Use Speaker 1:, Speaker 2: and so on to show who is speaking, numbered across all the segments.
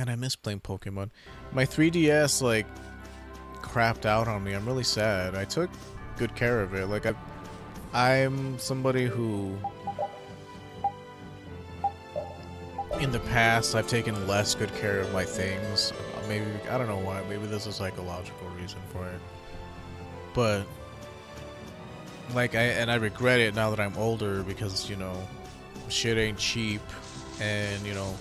Speaker 1: Man, I miss playing Pokemon. My 3DS, like, crapped out on me. I'm really sad. I took good care of it. Like, I'm somebody who... In the past, I've taken less good care of my things. Maybe, I don't know why. Maybe there's a psychological reason for it. But... Like, I regret it now that I'm older because, you know, shit ain't cheap. And, you know...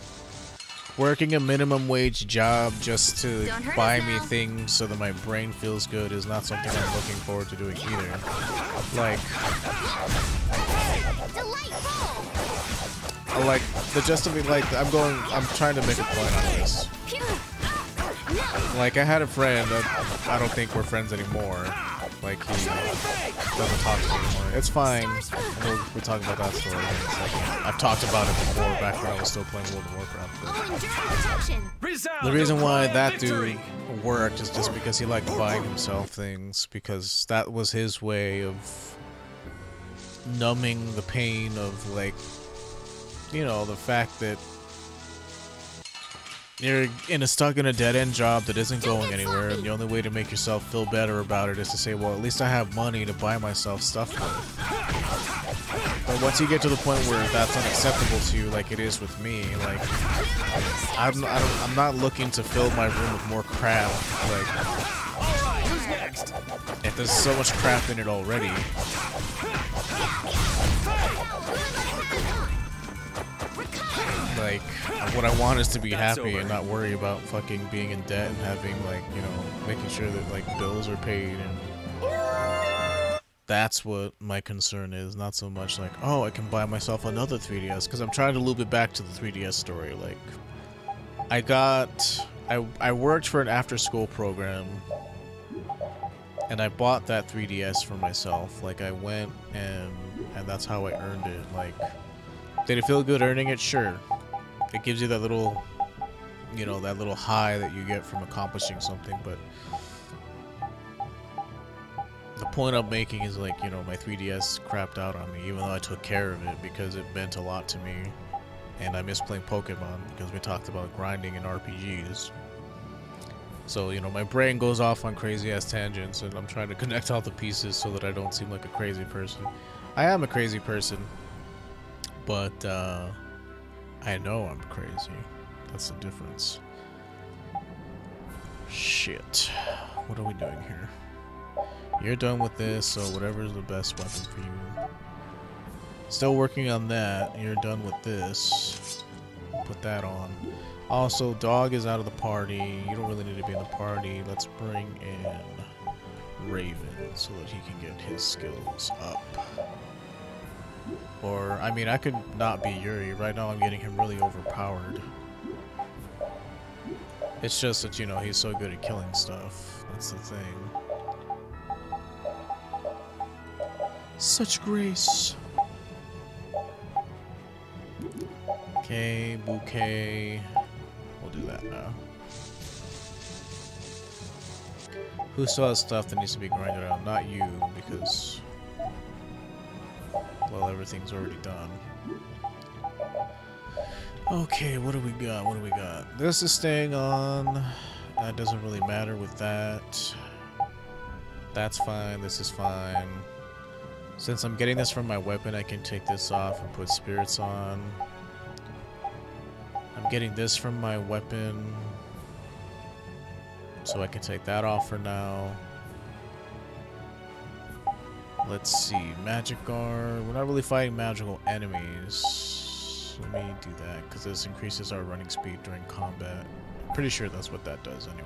Speaker 1: Working a minimum wage job just to buy me things so that my brain feels good is not something I'm looking forward to doing either. Like, the I'm trying to make a point on this. Like, I had a friend that I don't think we're friends anymore. Like, he doesn't talk to me anymore. It's fine. We'll talk about that story in a second. I've talked about it before, back when I was still playing World of Warcraft. The reason why that dude worked is just because he liked buying himself things, because that was his way of numbing the pain of, like, you know, the fact that you're stuck in a dead-end job that isn't going anywhere, and the only way to make yourself feel better about it is to say, well, at least I have money to buy myself stuff with. But once you get to the point where that's unacceptable to you, like it is with me, like, I'm not looking to fill my room with more crap. Like, if there's so much crap in it already. Like, what I want is to be happy and not worry about fucking being in debt and having, like, you know, making sure that, like, bills are paid, and that's what my concern is, not so much like, oh, I can buy myself another 3DS, because I'm trying to loop it back to the 3DS story. Like, I worked for an after-school program, and I bought that 3DS for myself. Like, I went, and that's how I earned it. Like, did it feel good earning it? Sure. It gives you that little, you know, that little high that you get from accomplishing something, but the point I'm making is, like, you know, my 3DS crapped out on me, even though I took care of it because it meant a lot to me, and I miss playing Pokemon because we talked about grinding in RPGs. So, you know, my brain goes off on crazy-ass tangents, and I'm trying to connect all the pieces so that I don't seem like a crazy person. I am a crazy person, but, I know I'm crazy. That's the difference. Shit. What are we doing here? You're done with this, so whatever is the best weapon for you. Still working on that. You're done with this. Put that on. Also, dog is out of the party. You don't really need to be in the party. Let's bring in Raven so that he can get his skills up. Or, I mean, I could not be Yuri. Right now I'm getting him really overpowered. It's just that, you know, he's so good at killing stuff. That's the thing. Such grace. Okay, bouquet. We'll do that now. Who still has stuff that needs to be grinded out? Not you, because... well, everything's already done. Okay, what do we got? What do we got? This is staying on. That doesn't really matter with that. That's fine. This is fine. Since I'm getting this from my weapon, I can take this off and put spirits on. I'm getting this from my weapon, so I can take that off for now. Let's see, Magikarp. We're not really fighting magical enemies. Let me do that, because this increases our running speed during combat. I'm pretty sure that's what that does anyway.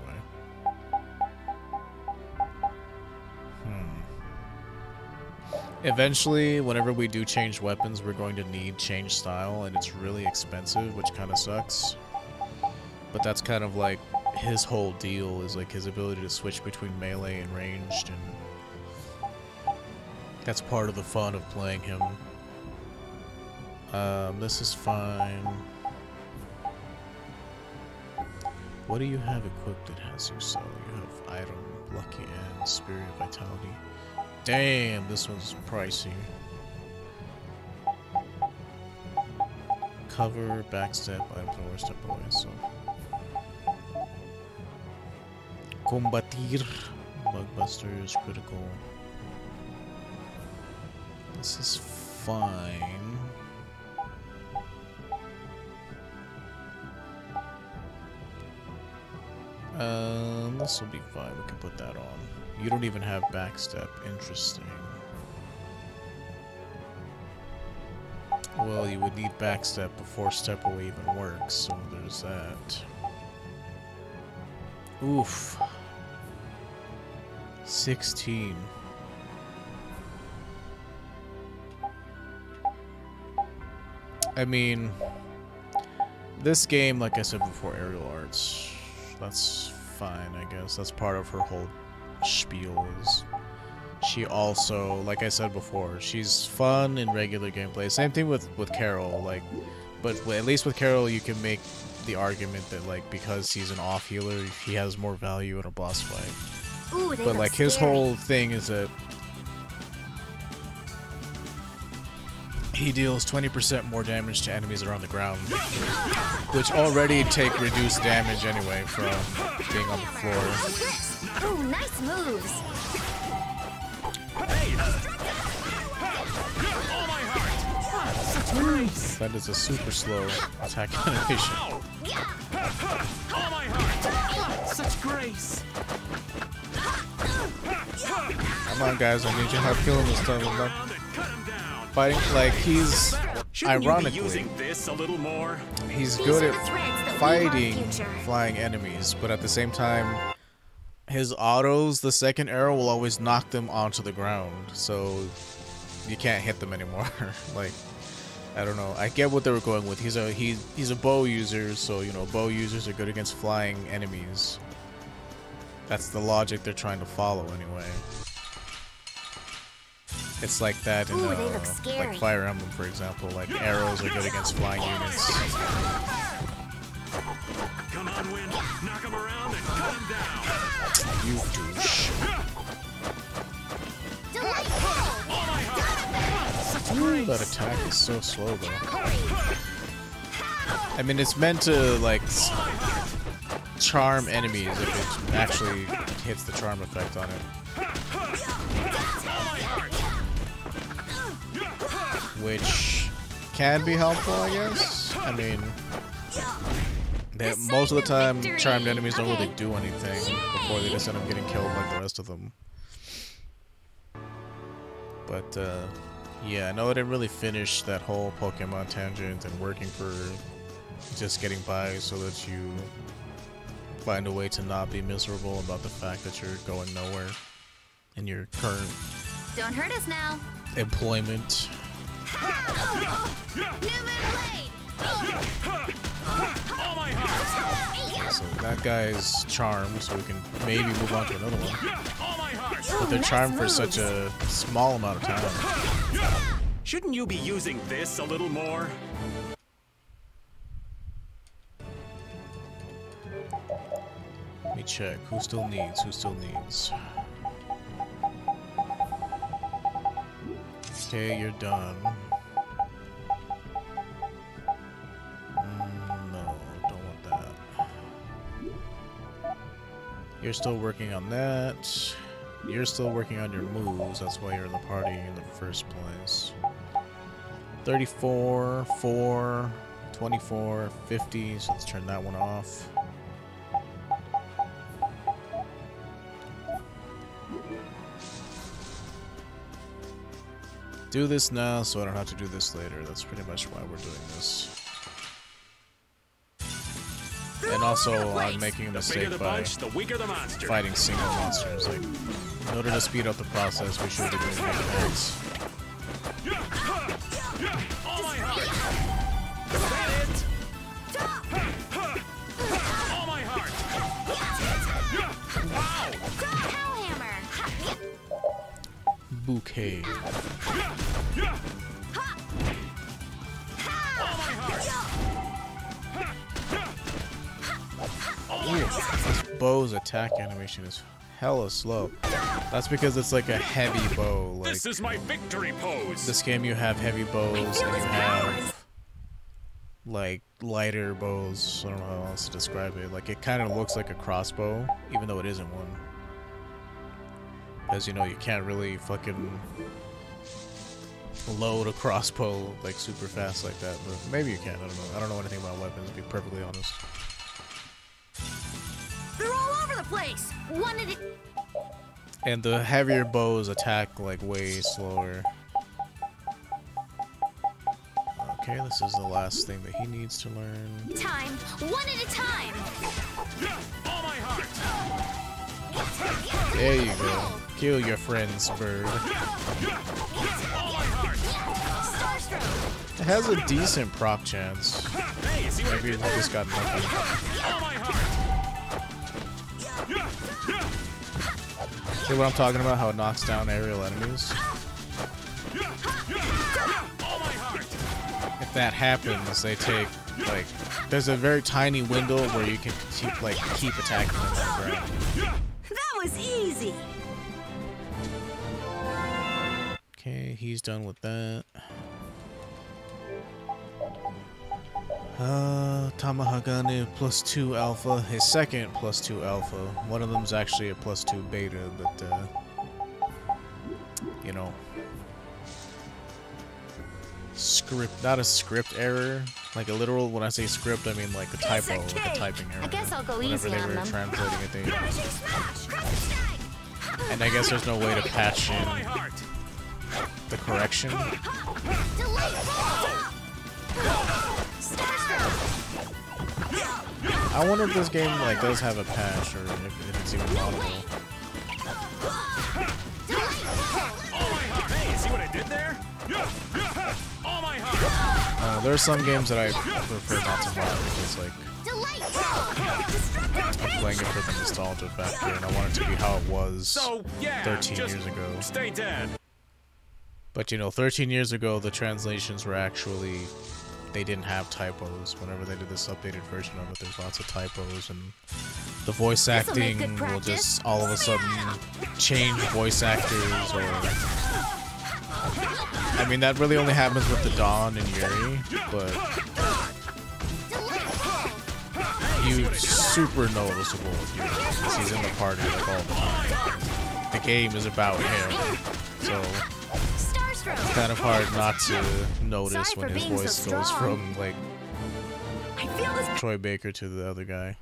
Speaker 1: Eventually, whenever we do change weapons, we're going to need change style, and it's really expensive, which kind of sucks. But that's kind of like his whole deal, is like his ability to switch between melee and ranged, and that's part of the fun of playing him. This is fine. What do you have equipped that has you sell? You have item, lucky, and spirit vitality. Damn, this one's pricey. Cover, backstep, item lower, step away, so... Combatir. Bugbuster is critical. This is fine. This will be fine. We can put that on. You don't even have backstep. Interesting. Well, you would need backstep before step away even works, so there's that. Oof. 16. I mean, this game, like I said before, aerial arts, that's fine, I guess. That's part of her whole spiel. Is she also, like I said before, she's fun in regular gameplay. Same thing with Carol, like, but at least with Carol you can make the argument that, like, because he's an off healer, he has more value in a boss fight.
Speaker 2: Ooh,
Speaker 1: but like his whole thing is that he deals 20% more damage to enemies around the ground, which already take reduced damage anyway from being on the floor.
Speaker 2: Ooh, nice moves.
Speaker 1: That is a super slow attack animation.
Speaker 3: Such grace.
Speaker 1: Come on, guys, I need your help killing this time. I'm not fighting. Like, he's ironically, he's good at fighting flying enemies, but at the same time, his autos, the second arrow will always knock them onto the ground, so you can't hit them anymore. Like, I don't know. I get what they were going with. He's a bow user, so you know bow users are good against flying enemies. That's the logic they're trying to follow anyway. It's like that in like Fire Emblem, for example. Like arrows are good against flying units.
Speaker 3: Come on, Wind. Knock him around and cut him down.
Speaker 1: You douche. Ooh, that attack is so slow though. I mean, it's meant to like charm enemies if it actually hits the charm effect on it. Which can be helpful, I guess. I mean, most of the time, charmed enemies don't really do anything before they just end up getting killed like the rest of them. But, yeah, I know I didn't really finish that whole Pokemon tangent and working for just getting by so that you find a way to not be miserable about the fact that you're going nowhere in your current
Speaker 2: Don't hurt us now.
Speaker 1: employment. So that guy's charmed, so we can maybe move on to another one. But they're charmed for such a small amount of time.
Speaker 3: Shouldn't you be using this a little more?
Speaker 1: Let me check. Who still needs? Who still needs? Okay, you're done. No, don't want that. You're still working on that. You're still working on your moves. That's why you're in the party in the first place. 34, 4, 24, 50. So let's turn that one off. Do this now so I don't have to do this later. That's pretty much why we're doing this. And also, I'm making a mistake by fighting single monsters. Like, in order to speed up the process, we should be doing attacks. Bouquet. Ooh, this bow's attack animation is hella slow. That's because it's like a heavy bow. Like,
Speaker 3: this is my victory pose.
Speaker 1: This game, you have heavy bows and you have like lighter bows. I don't know how else to describe it. Like it kind of looks like a crossbow, even though it isn't one. As you know, you can't really fucking load a crossbow like super fast like that, but maybe you can. I don't know. I don't know anything about weapons, to be perfectly honest.
Speaker 2: They're all over the place. One at a...
Speaker 1: And the heavier bows attack like way slower. Okay, this is the last thing that he needs to learn.
Speaker 2: time, one at a time.
Speaker 3: All my heart.
Speaker 1: There you go. Kill your friends, bird.
Speaker 3: All my heart.
Speaker 2: Starstroke.
Speaker 1: It has a decent proc chance.
Speaker 3: Hey, see what I
Speaker 1: Maybe
Speaker 3: did
Speaker 1: it
Speaker 3: there?
Speaker 1: just got nothing.
Speaker 3: All my heart.
Speaker 1: See what I'm talking about? How it knocks down aerial enemies?
Speaker 3: All my heart.
Speaker 1: If that happens, they take, like, there's a very tiny window where you can keep attacking them on the ground.
Speaker 2: That was easy.
Speaker 1: Okay, he's done with that. Tamahagane +2 alpha. His second +2 alpha. One of them's actually a +2 beta, but you know, not a script error, like a literal. When I say script, I mean like a typo, like a typing error.
Speaker 2: I guess I'll go
Speaker 1: whenever
Speaker 2: easy
Speaker 1: they
Speaker 2: on
Speaker 1: were
Speaker 2: them.
Speaker 1: translating it, they,
Speaker 2: Crashing smash. Crushing snag.
Speaker 1: and I guess there's no way to patch
Speaker 3: All my
Speaker 1: in
Speaker 3: heart.
Speaker 1: the correction.
Speaker 2: Delightful. Starstroke.
Speaker 1: I wonder if this game like does have a patch, or if it's even
Speaker 2: No
Speaker 1: audible.
Speaker 2: way. Delightful.
Speaker 3: All my heart. Hey, see what I did there? All my heart.
Speaker 1: There are some games that I prefer not to buy because like
Speaker 2: Delightful.
Speaker 1: I'm playing it for the nostalgia factor, and I want it to be how it was
Speaker 3: So, yeah,
Speaker 1: 13
Speaker 3: just
Speaker 1: years ago.
Speaker 3: stay dead.
Speaker 1: But you know, 13 years ago, the translations were actually, they didn't have typos. Whenever they did this updated version of it, there's lots of typos, and the voice
Speaker 2: This'll make
Speaker 1: acting
Speaker 2: good
Speaker 1: will
Speaker 2: practice.
Speaker 1: just all of a sudden change voice actors, or I mean, that really only happens with the Dawn and Yuri, but he's super noticeable with Yuri because he's in the party like all the time. The game is about him, so
Speaker 2: Starstroke.
Speaker 1: it's kind of hard not to notice
Speaker 2: Sorry
Speaker 1: when
Speaker 2: for
Speaker 1: his
Speaker 2: being so
Speaker 1: voice goes
Speaker 2: strong.
Speaker 1: from like
Speaker 2: I feel this.
Speaker 1: Troy Baker to the other guy.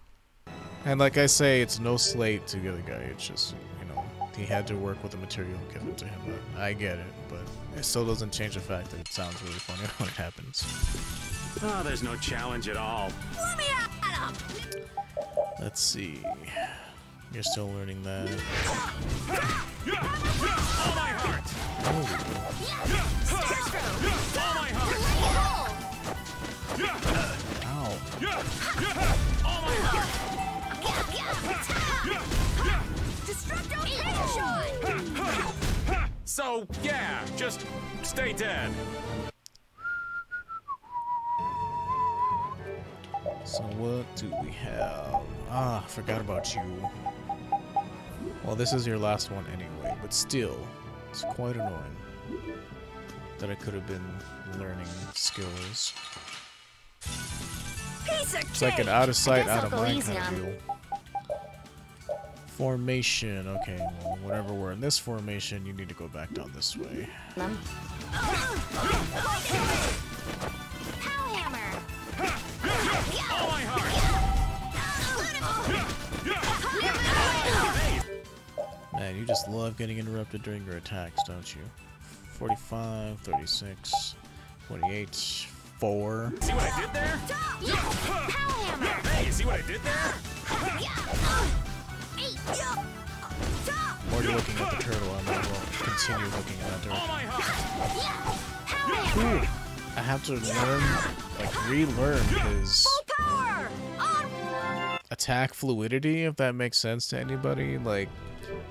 Speaker 1: And like I say, it's no slate to the other guy. It's just, you know, he had to work with the material given to him. But I get it, but it still doesn't change the fact that it sounds really funny when it happens.
Speaker 3: Oh, there's no challenge at all.
Speaker 2: Let me at him.
Speaker 1: Let's see. You're still learning that.
Speaker 3: All my heart.
Speaker 1: Oh,
Speaker 2: Starstroke.
Speaker 3: All my heart.
Speaker 2: Delightful.
Speaker 1: ow.
Speaker 3: All my heart.
Speaker 2: Destructo Shot.
Speaker 3: So, yeah, just stay dead.
Speaker 1: So what do we have? Ah, forgot about you. Well, this is your last one anyway, but still, it's quite annoying that I could have been learning skills.
Speaker 2: Piece of
Speaker 1: It's like
Speaker 2: cake.
Speaker 1: an out of sight,
Speaker 2: I guess
Speaker 1: out of
Speaker 2: I'll go
Speaker 1: mind
Speaker 2: easy
Speaker 1: kind of
Speaker 2: on
Speaker 1: deal. Formation. Okay, well, whenever we're in this formation, you need to go back down this way.
Speaker 2: them. Pow hammer.
Speaker 3: All my heart.
Speaker 1: Man, you just love getting interrupted during your attacks, don't you? 45, 36, 48, 4.
Speaker 3: See what I did there?
Speaker 2: Pow hammer.
Speaker 3: Hey, see what I did there?
Speaker 1: While you're looking at the turtle, I might as well continue looking in that
Speaker 3: All
Speaker 1: direction.
Speaker 3: my heart.
Speaker 1: Ooh, I have to learn, like, relearn his
Speaker 2: Power. On.
Speaker 1: attack fluidity, if that makes sense to anybody. Like,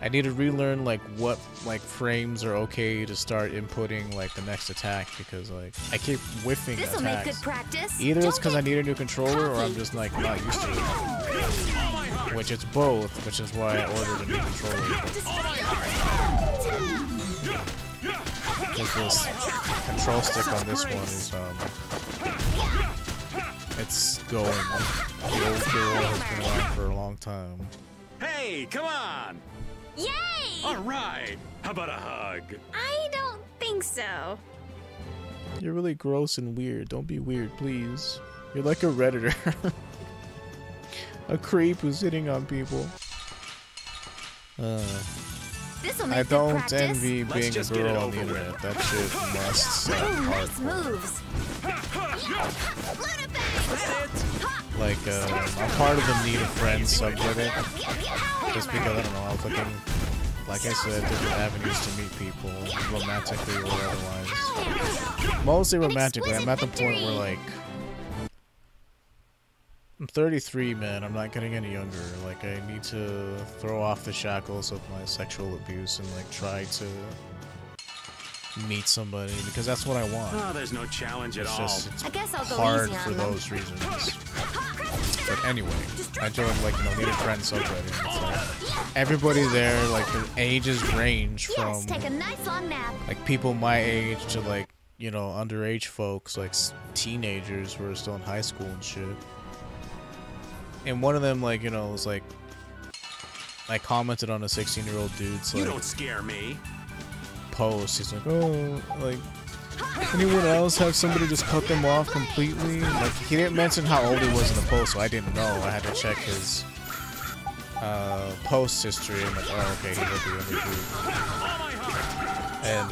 Speaker 1: I need to relearn, like, what, like, frames are okay to start inputting, like, the next attack, because, like, I keep whiffing
Speaker 2: This'll make good
Speaker 1: attacks.
Speaker 2: practice.
Speaker 1: Either it's
Speaker 2: Don't
Speaker 1: because I
Speaker 2: get
Speaker 1: need a new controller, or I'm just, like, not used to it. Which it's both, which is why I ordered a new controller. Because this control stick on this one is, it's going. The old girl has been around for a long time.
Speaker 3: Hey, come on!
Speaker 2: Yay!
Speaker 3: All right. How about a hug?
Speaker 2: I don't think so.
Speaker 1: You're really gross and weird. Don't be weird, please. You're like a redditor. A creep who's hitting on people.
Speaker 2: This'll make
Speaker 1: I
Speaker 2: good
Speaker 1: don't
Speaker 2: practice.
Speaker 1: envy
Speaker 3: Let's
Speaker 1: being a
Speaker 3: just get
Speaker 1: girl
Speaker 3: it
Speaker 1: on the
Speaker 3: over
Speaker 1: internet.
Speaker 3: with.
Speaker 1: That shit must
Speaker 2: Ooh,
Speaker 1: sound
Speaker 2: nice
Speaker 1: hardcore.
Speaker 2: moves.
Speaker 1: Like, I'm part of the Need a Friend subreddit. Just because, I don't know, I was looking, like I said, different avenues to meet people, romantically or otherwise. Mostly romantically. I'm at the point where, like, I'm 33, man. I'm not getting any younger. Like, I need to throw off the shackles of my sexual abuse and, like, try to meet somebody, because that's what I want.
Speaker 3: Oh, there's no challenge at
Speaker 1: It's
Speaker 3: all.
Speaker 1: just, it's
Speaker 2: I guess I'll go
Speaker 1: hard
Speaker 2: easy
Speaker 1: for
Speaker 2: on them.
Speaker 1: those reasons. But anyway, I joined, like, you know, Need a Friend subreddit. And it's like, everybody there, like, their ages range
Speaker 2: Yes,
Speaker 1: from,
Speaker 2: take a nice long nap.
Speaker 1: like, people my age to, like, you know, underage folks, like, teenagers who are still in high school and shit. And one of them, like, you know, was like, I commented on a 16-year-old dude's,
Speaker 3: You
Speaker 1: like,
Speaker 3: don't scare me.
Speaker 1: post. He's like, oh, like, anyone else have somebody just cut them off completely? Like, he didn't mention how old he was in the post, so I didn't know. I had to check his post history. I'm like, oh, okay, he would be in the group. And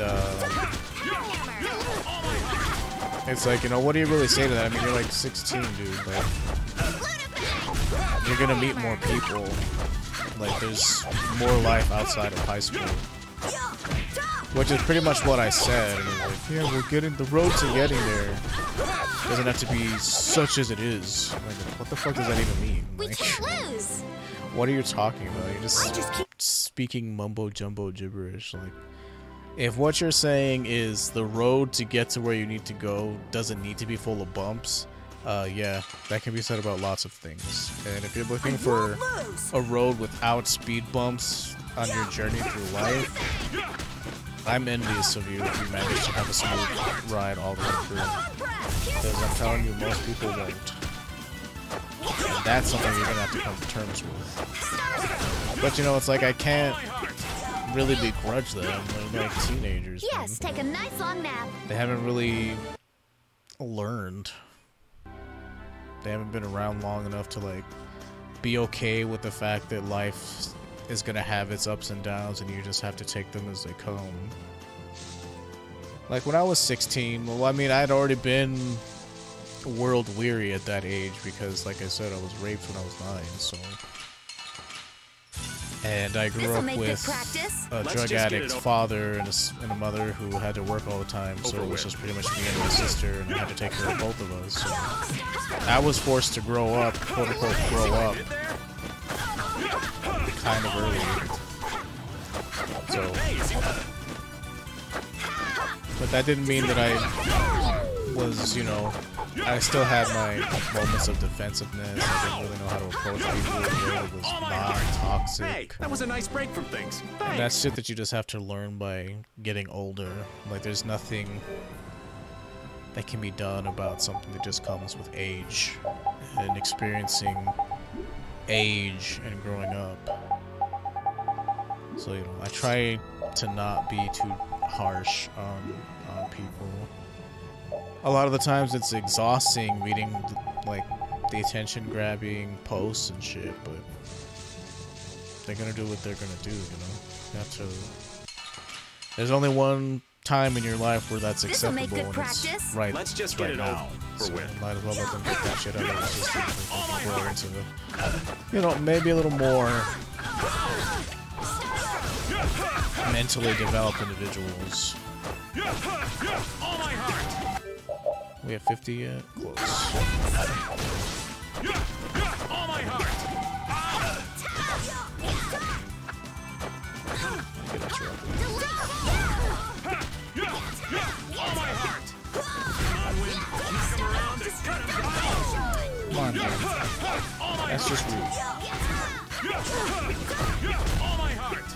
Speaker 1: it's like, you know, what do you really say to that? I mean, you're like 16, dude. Like, you're gonna meet more people. Like, there's more life outside of high school. Which is pretty much what I said. And like, yeah, we're getting, the road to getting there doesn't have to be such as it is. Like, what the fuck does that even mean?
Speaker 2: We
Speaker 1: Like,
Speaker 2: can't lose.
Speaker 1: what are you talking about? You're
Speaker 2: I
Speaker 1: just
Speaker 2: just keep
Speaker 1: speaking mumbo jumbo gibberish. Like, if what you're saying is the road to get to where you need to go doesn't need to be full of bumps, yeah, that can be said about lots of things. And if you're looking for a road without speed bumps on your journey through life, I'm envious of you if you manage to have a smooth ride all the way through. Because I'm telling you, most people won't. And that's something you're gonna have to come to terms with. But you know, it's like, I can't really begrudge them. They're like teenagers.
Speaker 2: Yes,
Speaker 1: Man.
Speaker 2: take a nice long nap.
Speaker 1: They haven't really learned. They haven't been around long enough to, like, be okay with the fact that life is gonna have its ups and downs and you just have to take them as they come. Like, when I was 16, well, I mean, I'd already been world weary at that age because, like I said, I was raped when I was 9, so... And I grew
Speaker 2: This'll
Speaker 1: up
Speaker 2: make good
Speaker 1: with
Speaker 2: practice.
Speaker 1: a
Speaker 3: Let's
Speaker 1: drug
Speaker 3: just get
Speaker 1: addict's
Speaker 3: it over.
Speaker 1: father and a mother who had to work all the time, so it was just pretty much me and my sister, and I had to take care of both of us. So I was forced to grow up, quote unquote, grow up, kind of early. So, but that didn't mean that I was, you know, I still had my moments of defensiveness. I didn't really know how to approach people. It was non-toxic.
Speaker 3: Hey, that was a nice break from things.
Speaker 1: And
Speaker 3: Thanks.
Speaker 1: that's shit that you just have to learn by getting older. Like, there's nothing that can be done about something that just comes with age and experiencing age and growing up. So, you know, I try to not be too harsh on people. A lot of the times it's exhausting reading, like, the attention-grabbing posts and shit, but they're gonna do what they're gonna do, you know? You have to... There's only one time in your life where that's
Speaker 2: This'll
Speaker 1: acceptable,
Speaker 2: make good
Speaker 1: and it's
Speaker 2: practice.
Speaker 1: right,
Speaker 3: Let's just
Speaker 1: right
Speaker 3: get it
Speaker 1: now.
Speaker 3: over
Speaker 1: So
Speaker 3: with.
Speaker 1: might as well let them get that shit out of the system so they can grow into, you know, maybe a little more mentally developed individuals.
Speaker 3: All my heart.
Speaker 1: We have 50 yet? Close.
Speaker 3: All my heart.
Speaker 1: Get interrupted.
Speaker 3: All my heart. Come on, Wind. Knock him around and cut him down.
Speaker 1: Come on, man. That's just rude.
Speaker 3: All my heart.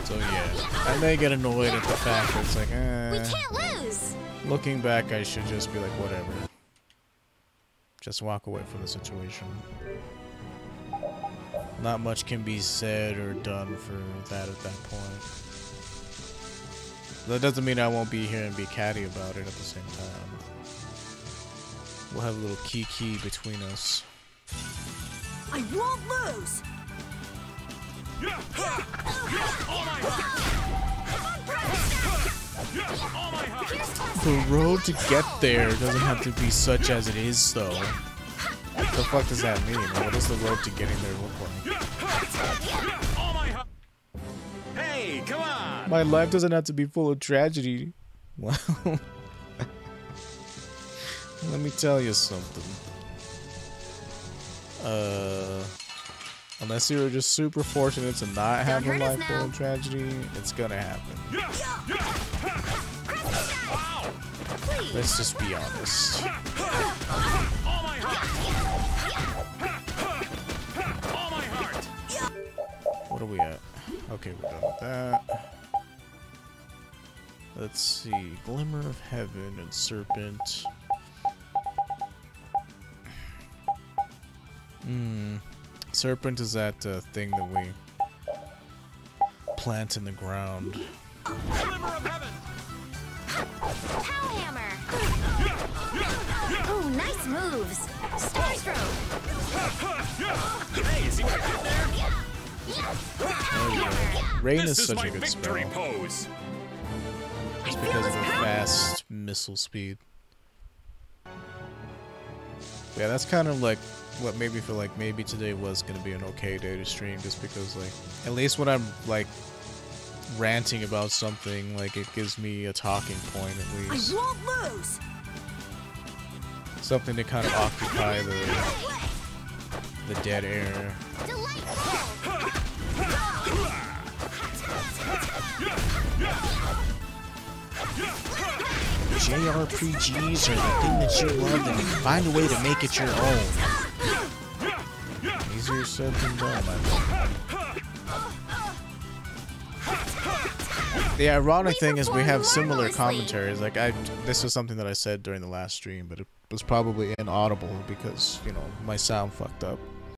Speaker 1: So yeah, I may get annoyed at the fact that it's like,
Speaker 2: We can't lose.
Speaker 1: looking back, I should just be like, whatever. Just walk away from the situation. Not much can be said or done for that at that point. That doesn't mean I won't be here and be catty about it at the same time. We'll have a little kiki between us.
Speaker 4: I won't lose!
Speaker 1: The road to get there doesn't have to be such as it is, though. What the fuck does that mean? What does the road to getting there look like?
Speaker 3: Hey, come on!
Speaker 1: My life doesn't have to be full of tragedy. Well, let me tell you something. Unless you were just super fortunate to not have a life full of tragedy, it's gonna happen. Let's just be honest. What are we at? Okay, we're done with that. Let's see. Glimmer of Heaven and Serpent. Serpent is that thing that we plant in the ground.
Speaker 3: Glimmer of heaven!
Speaker 2: Pow hammer. Oh, nice moves. Star stroke.
Speaker 3: Hey, see what I did there?
Speaker 2: Pow hammer.
Speaker 1: Rain
Speaker 3: This
Speaker 1: is
Speaker 3: is
Speaker 1: such
Speaker 3: my
Speaker 1: a good spell.
Speaker 3: victory pose.
Speaker 1: Just because of the fast missile speed. Yeah, that's kind of like what made me feel like maybe today was gonna be an okay day to stream, just because like at least when I'm like ranting about something, like it gives me a talking point at least.
Speaker 4: I won't lose!
Speaker 1: Something to kind of occupy the dead air. JRPGs are the thing that you love, and you find a way to make it your own. Easier said than done, I think. The ironic thing is we have similar commentaries. Like this is something that I said during the last stream, but it was probably inaudible because, you know, my sound fucked up.